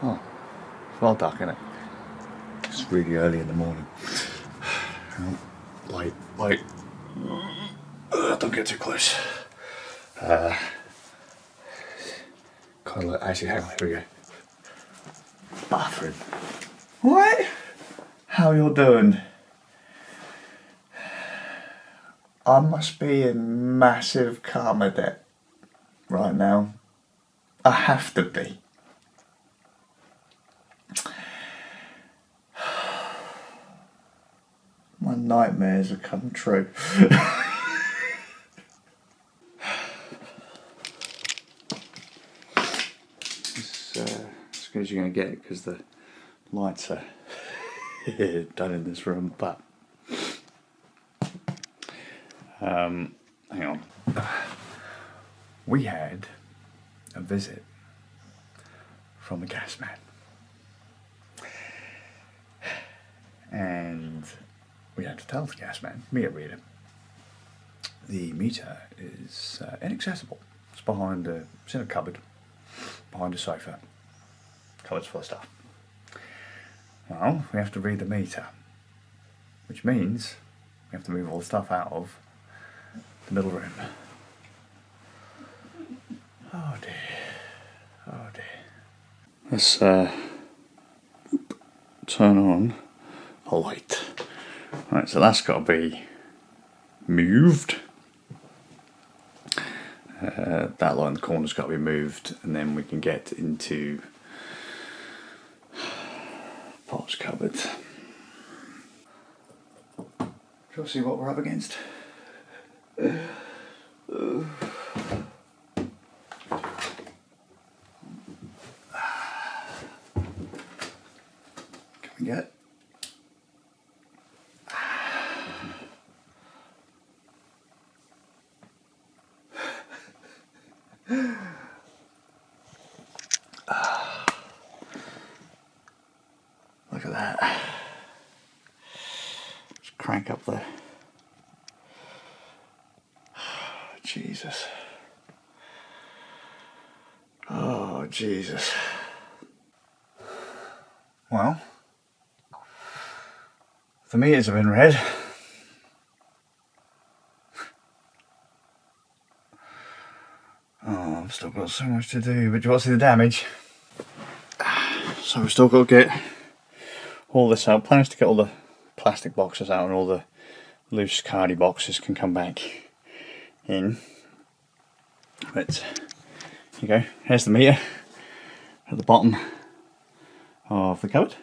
Oh, it's well dark, isn't it? It's really early in the morning. Light. Don't get too close. Actually, hang on, here we go. Bathroom. What? How you're doing? I must be in massive karma debt right now. I have to be. My nightmares have come true. It's as good as you're going to get because the lights are done in this room, but hang on. We had a visit from the gas man, and we had to tell the gas man, meter reader, the meter is inaccessible. It's behind it's in a cupboard, behind a sofa. Cupboard's full of stuff. Well, we have to read the meter, which means we have to move all the stuff out of the middle room. Oh dear. Oh dear. Let's turn on a light. Right, so that's got to be moved. That light in the corner's got to be moved, and then we can get into Pot's cupboard. Shall we see what we're up against? Can we get? Look at that. Just crank up the... Jesus. Oh, Jesus. Well, the meters have been read. Oh, I've still got so much to do, but do you want to see the damage? So we've still got to get all this out. Plans to get all the plastic boxes out and all the loose cardy boxes can come back in. But here you go, here's the meter at the bottom of the cupboard.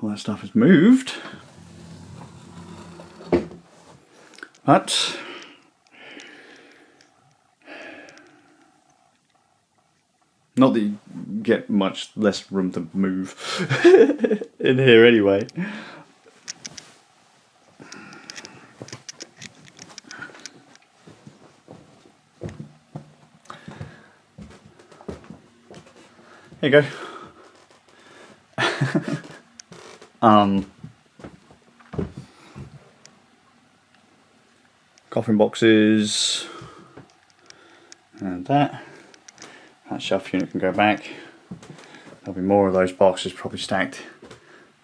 All that stuff is moved, but not that you get much less room to move in here anyway. There you go. Coffin boxes and that shelf unit can go back. There'll be more of those boxes probably stacked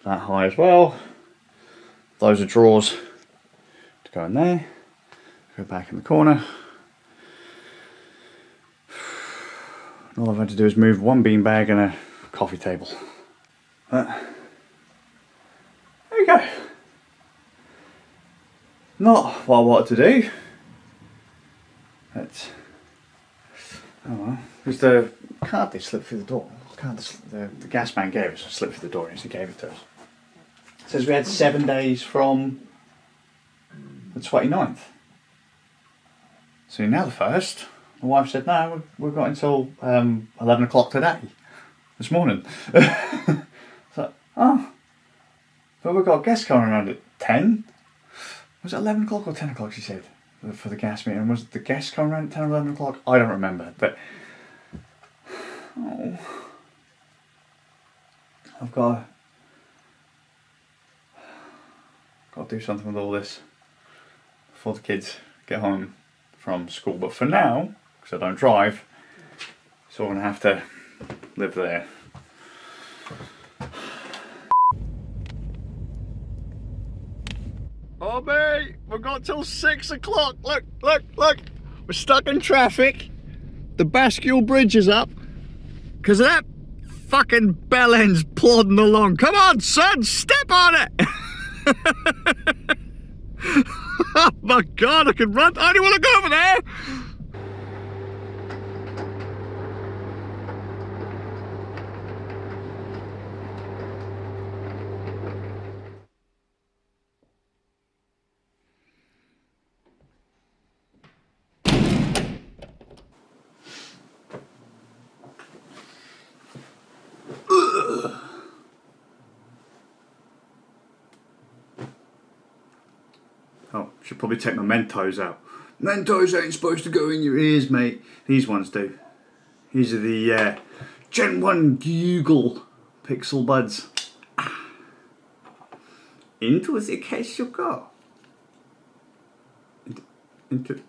that high as well. Those are drawers to go in there, go back in the corner. All I've had to do is move one beanbag and a coffee table. But there you go. Not what I wanted to do. But, oh well. Because the card they slipped through the door. The gas man gave us a slip through the door and he gave it to us. It says we had 7 days from the 29th. So now the 1st. My wife said, no, we've got until 11 o'clock today, this morning. So, oh, but we've got guests coming around at 10. Was it 11 o'clock or 10 o'clock, she said, for the gas meeting? Was the guests coming around at 10 or 11 o'clock? I don't remember, but, oh, I've got to do something with all this before the kids get home from school. But for now, because I don't drive, So I'm going to have to live there. Oh mate, we've got till 6 o'clock. Look, look, look. We're stuck in traffic. The Bascule Bridge is up. Because of that fucking bellend's plodding along. Come on, son, step on it. Oh my God, I can run. I only want to go over there. Oh, should probably take my Mentos out. Mentos ain't supposed to go in your ears, mate. These ones do. These are the Gen 1 Google Pixel Buds. Into the case you go. Into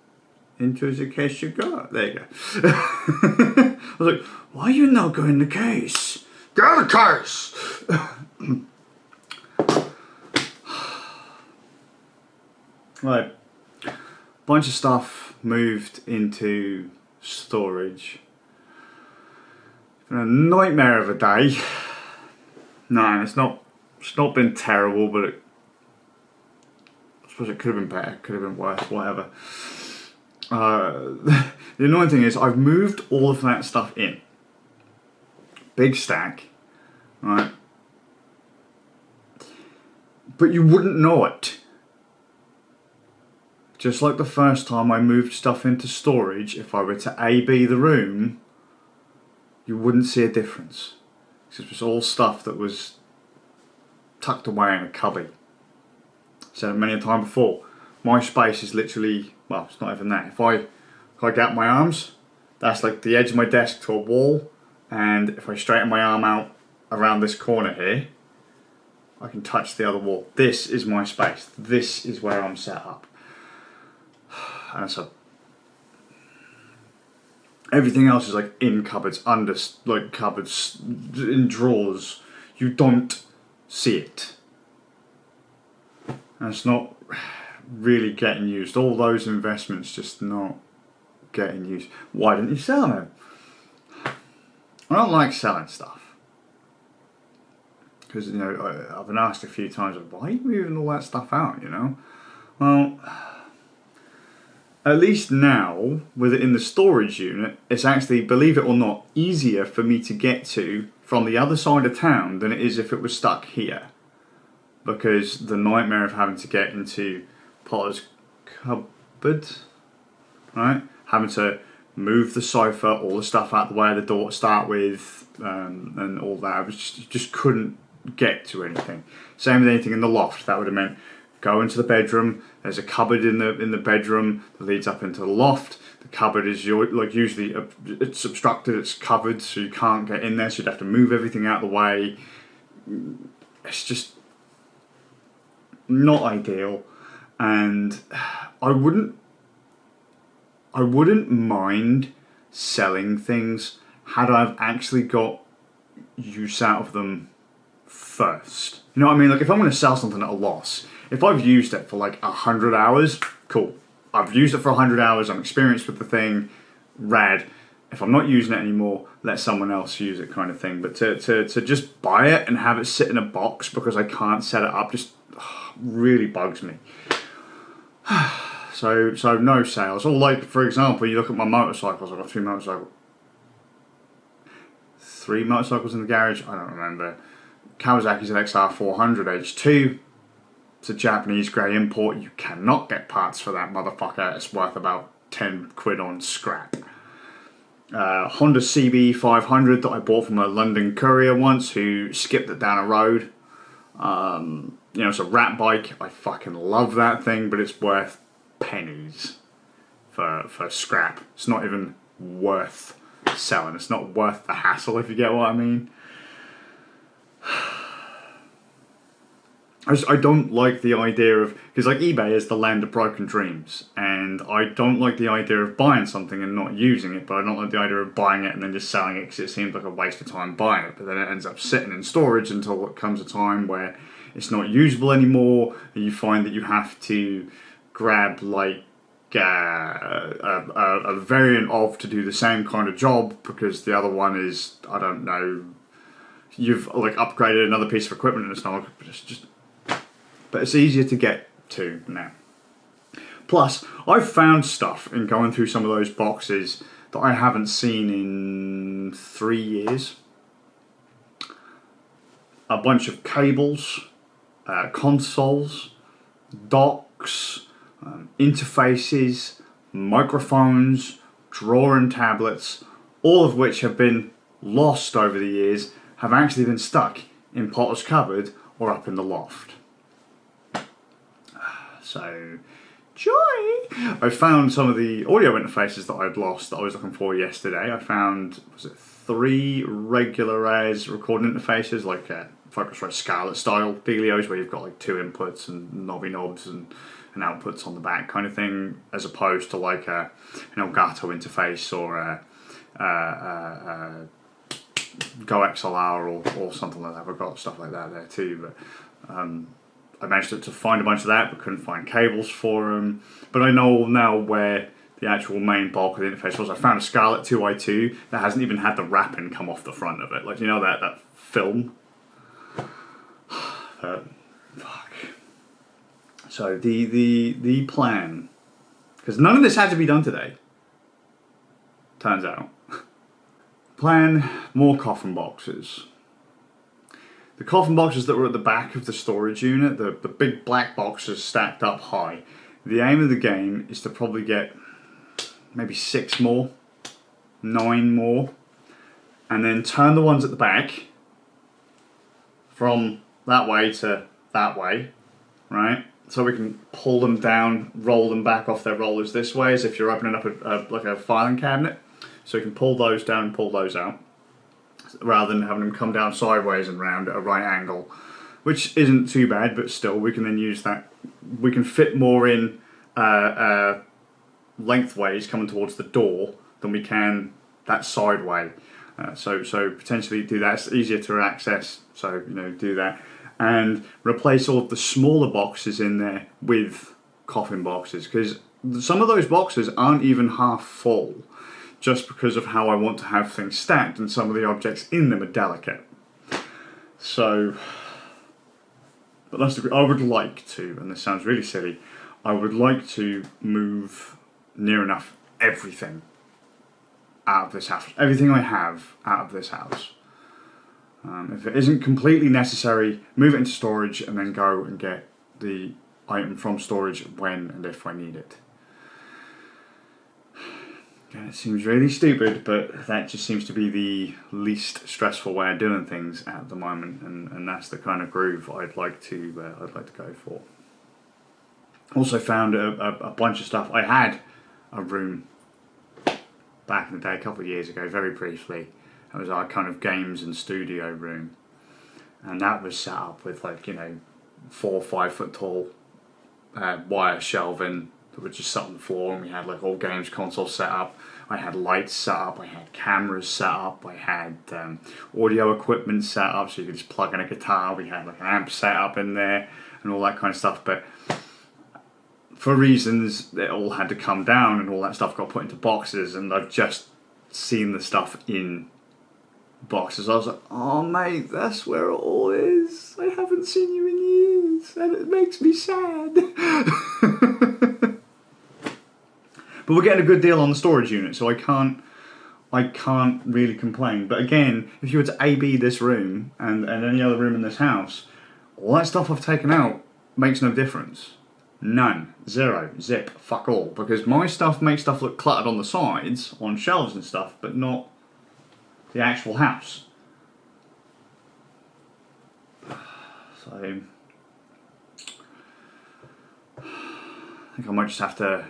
the case you go. There you go. I was like, why you not go in the case? Go in the case! Right, bunch of stuff moved into storage. It's been a nightmare of a day. No, it's not been terrible, but I suppose it could have been better, could have been worse, whatever. The annoying thing is I've moved all of that stuff in. Big stack, right? But you wouldn't know it. Just like the first time I moved stuff into storage, if I were to A-B the room, you wouldn't see a difference. Because it was all stuff that was tucked away in a cubby. Said it many a time before, my space is literally, well, it's not even that. If I get out my arms, that's like the edge of my desk to a wall, and if I straighten my arm out around this corner here, I can touch the other wall. This is my space. This is where I'm set up. And so everything else is like in cupboards, under like cupboards, in drawers. You don't see it, and it's not really getting used. All those investments just not getting used. Why didn't you sell them? I don't like selling stuff because, you know, I've been asked a few times, why are you moving all that stuff out? You know, well. At least now, with it in the storage unit, it's actually, believe it or not, easier for me to get to from the other side of town than it is if it was stuck here. Because the nightmare of having to get into Potter's cupboard, right? Having to move the sofa, all the stuff out the way of the door to start with, and all that. I was just couldn't get to anything. Same with anything in the loft. That would have meant go into the bedroom. There's a cupboard in the bedroom that leads up into the loft. The cupboard is usually it's obstructed, it's covered, so you can't get in there. So you'd have to move everything out of the way. It's just not ideal, and I wouldn't mind selling things had I actually got use out of them first. You know what I mean? Like if I'm going to sell something at a loss. If I've used it for like 100 hours, cool. I've used it for 100 hours, I'm experienced with the thing, rad. If I'm not using it anymore, let someone else use it kind of thing. But to just buy it and have it sit in a box because I can't set it up just really bugs me. So no sales. Or like, for example, you look at my motorcycles, I've got three motorcycles in the garage, I don't remember. Kawasaki's an XR400 H2. It's a Japanese grey import. You cannot get parts for that motherfucker. It's worth about 10 quid on scrap. Honda CB500 that I bought from a London courier once who skipped it down a road. You know, it's a rat bike. I fucking love that thing, but it's worth pennies for scrap. It's not even worth selling. It's not worth the hassle, if you get what I mean. I don't like the idea of, because like eBay is the land of broken dreams, and I don't like the idea of buying something and not using it, but I don't like the idea of buying it and then just selling it because it seems like a waste of time buying it, but then it ends up sitting in storage until it comes a time where it's not usable anymore, and you find that you have to grab like a variant of to do the same kind of job because the other one is, I don't know, you've like upgraded another piece of equipment and it's not, but it's easier to get to now. Plus, I've found stuff in going through some of those boxes that I haven't seen in 3 years. A bunch of cables, consoles, docks, interfaces, microphones, drawer and tablets, all of which have been lost over the years, have actually been stuck in Potter's cupboard or up in the loft. So, joy! I found some of the audio interfaces that I'd lost that I was looking for yesterday. I found, was it 3 regular as recording interfaces, like Focusrite Scarlett style dealios, where you've got like 2 inputs and knobby knobs and outputs on the back kind of thing, as opposed to like an Elgato interface or a Go XLR or something like that. I've got stuff like that there too, but I managed to find a bunch of that, but couldn't find cables for them. But I know now where the actual main bulk of the interface was. I found a Scarlett 2i2 that hasn't even had the wrapping come off the front of it. Like, you know that film? Fuck. So the plan, because none of this had to be done today, turns out. Plan more coffin boxes. The coffin boxes that were at the back of the storage unit, the big black boxes stacked up high. The aim of the game is to probably get maybe 6 more, 9 more, and then turn the ones at the back from that way to that way, right? So we can pull them down, roll them back off their rollers this way, as if you're opening up like a filing cabinet. So you can pull those down and pull those out, rather than having them come down sideways and round at a right angle, which isn't too bad, but still we can then use that. We can fit more in lengthways coming towards the door than we can that side way. So potentially do that. It's easier to access, so do that. And replace all of the smaller boxes in there with coffin boxes, because some of those boxes aren't even half full, just because of how I want to have things stacked, and some of the objects in them are delicate. So, but that's I would like to, and this sounds really silly, I would like to move near enough everything out of this house. Everything I have out of this house. If it isn't completely necessary, move it into storage and then go and get the item from storage when and if I need it. It seems really stupid, but that just seems to be the least stressful way of doing things at the moment, and that's the kind of groove I'd like to go for. Also found a bunch of stuff. I had a room back in the day, a couple of years ago, very briefly. It was our kind of games and studio room, and that was set up with 4 or 5 foot tall wire shelving that would just sit on the floor, and we had all games consoles set up. I had lights set up, I had cameras set up, I had audio equipment set up, so you could just plug in a guitar. We had an amp set up in there and all that kind of stuff, but for reasons it all had to come down and all that stuff got put into boxes, and I've just seen the stuff in boxes. I was like, oh mate, that's where it all is. I haven't seen you in years and it makes me sad. But we're getting a good deal on the storage unit, so I can't really complain. But again, if you were to A-B this room and any other room in this house, all that stuff I've taken out makes no difference. None. Zero. Zip. Fuck all. Because my stuff makes stuff look cluttered on the sides, on shelves and stuff, but not the actual house. So I think I might just have to,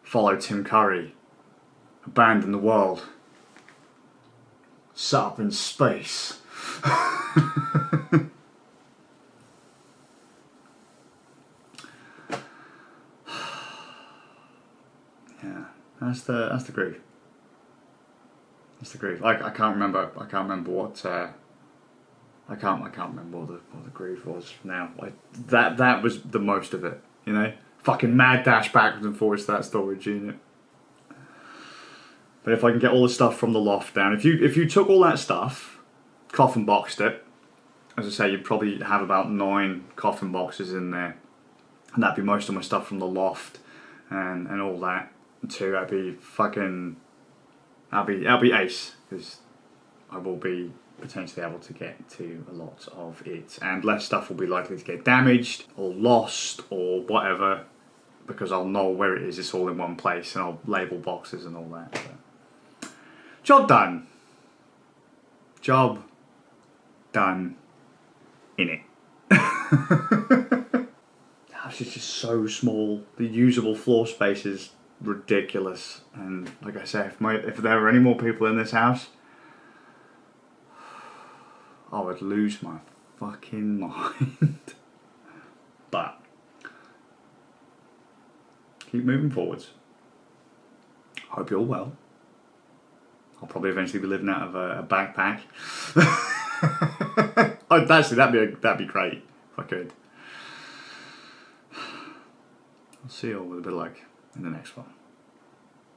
follow Tim Curry, abandon the world, set up in space. Yeah, that's the groove. That's the groove. I can't remember what I can't remember what the groove was now. Like that was the most of it, you know. Fucking mad dash backwards and forwards to that storage unit. But if I can get all the stuff from the loft down, if you took all that stuff, coffin boxed it, as I say, you'd probably have about 9 coffin boxes in there, and that'd be most of my stuff from the loft and all that too. That'll be ace, because I will be potentially able to get to a lot of it, and less stuff will be likely to get damaged or lost or whatever, because I'll know where it is. It's all in one place, and I'll label boxes and all that. So. Job done. Job done. In it. The house is just so small. The usable floor space is ridiculous, and like I say, if there were any more people in this house, I would lose my fucking mind. But keep moving forwards. Hope you're all well. I'll probably eventually be living out of a backpack. Oh, actually, that'd be great if I could. I'll see you all with a bit of luck in the next one.